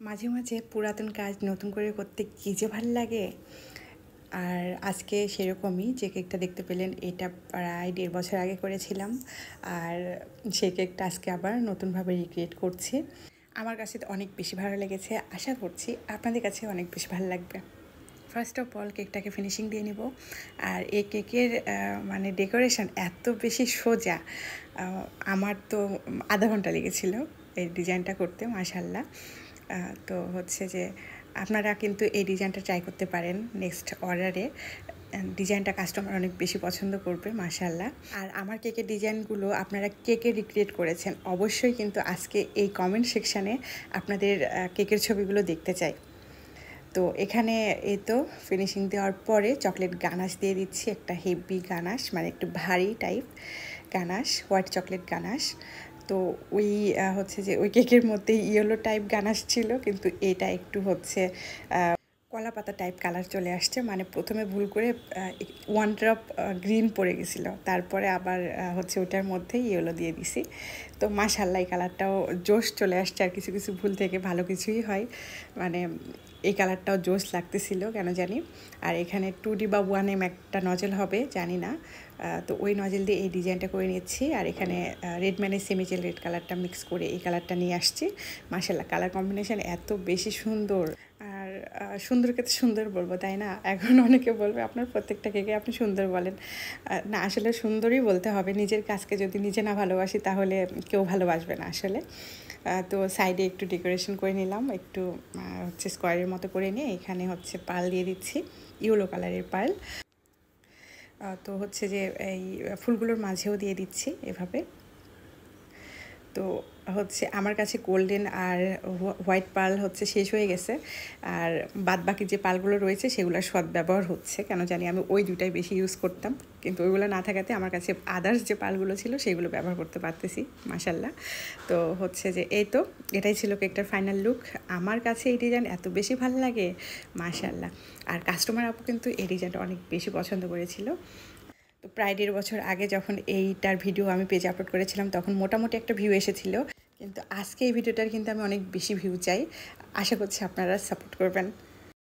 মাঝে মাঝে পুরাতন কাজ নতুন করে করতে কী যে ভাল লাগে। আর আজকে সেরকমই যে কেকটা দেখতে পেলেন এটা প্রায় 1.5 বছর আগে করেছিলাম। আর সেই কেকটা আজকে আবার নতুনভাবে রিক্রিয়েট করছি। আমার কাছে তো অনেক বেশি ভালো লেগেছে, আশা করছি আপনাদের কাছে অনেক বেশি ভালো লাগবে। ফার্স্ট অফ অল কেকটাকে ফিনিশিং দিয়ে নিব। আর এই কেকের মানে ডেকোরেশন এত বেশি সোজা, আমার তো আধা ঘন্টা লেগেছিল এই ডিজাইনটা করতে, মাশাল্লাহ। তো হচ্ছে যে আপনারা কিন্তু এই ডিজাইনটা ট্রাই করতে পারেন নেক্সট অর্ডারে। ডিজাইনটা কাস্টমার অনেক বেশি পছন্দ করবে, মাশাল্লাহ। আর আমার কেকের ডিজাইনগুলো আপনারা কেকে রিক্রিয়েট করেছেন, অবশ্যই কিন্তু আজকে এই কমেন্ট সেকশানে আপনাদের কেকের ছবিগুলো দেখতে চাই। তো এখানে এই তো ফিনিশিং দেওয়ার পরে চকলেট গানাশ দিয়ে দিচ্ছি, একটা হেভি গানাশ, মানে একটু ভারী type ganache, white chocolate ganache. তো ওই হচ্ছে যে ওই কেকের মধ্যে ইয়েলো টাইপ গানাশ ছিল, কিন্তু এটা একটু হচ্ছে কলা পাতা টাইপ কালার চলে আসছে। মানে প্রথমে ভুল করে 1 ড্রপ গ্রিন পড়ে গেছিলো, তারপরে আবার হচ্ছে ওটার মধ্যে ইয়েলো দিয়ে দিছি। তো মাশাল্লাহ এই কালারটাও জোশ চলে আসছে। আর কিছু কিছু ভুল থেকে ভালো কিছুই হয়, মানে এই কালারটাও জোশ লাগতেছিল কেন জানি। আর এখানে 2D বা 1M একটা নজেল হবে জানি না, তো ওই নজেল দিয়ে এই ডিজাইনটা করে নিচ্ছি। আর এখানে রেড মানে সেমিজেল রেড কালারটা মিক্স করে এই কালারটা নিয়ে আসছি। মাশাল্লাহ কালার কম্বিনেশন এত বেশি সুন্দর। আর সুন্দরকে তো সুন্দর বলবো, তাই না? এখন অনেকে বলবে আপনার প্রত্যেকটা কেকে আপনি সুন্দর বলেন। না, আসলে সুন্দরই বলতে হবে। নিজের কাজকে যদি নিজে না ভালোবাসি তাহলে কেউ ভালোবাসবে না আসলে। তো সাইডে একটু ডেকোরেশন করে নিলাম, একটু হচ্ছে স্কোয়ারের মতো করে নিয়ে এখানে হচ্ছে পার্ল দিয়ে দিচ্ছি, ইয়েলো কালারের পার্ল। তো হচ্ছে যে এই ফুলগুলোর মাঝেও দিয়ে দিচ্ছি এভাবে। তো হচ্ছে আমার কাছে গোল্ডেন আর হোয়াইট পার্ল হচ্ছে শেষ হয়ে গেছে, আর বাদ বাকি যে পার্লগুলো রয়েছে সেগুলোর সদ্ব্যবহার হচ্ছে। কেন জানি আমি ওই দুটাই বেশি ইউজ করতাম, কিন্তু ওইগুলো না থাকাতে আমার কাছে আদার্স যে পার্লগুলো ছিল সেগুলো ব্যবহার করতে পারতেছি, মাশাল্লাহ। তো হচ্ছে যে এই তো এটাই ছিল কেকটার ফাইনাল লুক। আমার কাছে এই ডিজাইন এত বেশি ভালো লাগে, মাশাল্লাহ। আর কাস্টমার আপু কিন্তু এই ডিজাইনটা অনেক বেশি পছন্দ করেছিল। তো প্রায় 1.5 বছর আগে যখন এইটার ভিডিও আমি পেজে আপলোড করেছিলাম তখন মোটামুটি একটা ভিউ এসেছিল, কিন্তু আজকে এই ভিডিওটার কিন্তু আমি অনেক বেশি ভিউ চাই। আশা করছি আপনারা সাপোর্ট করবেন।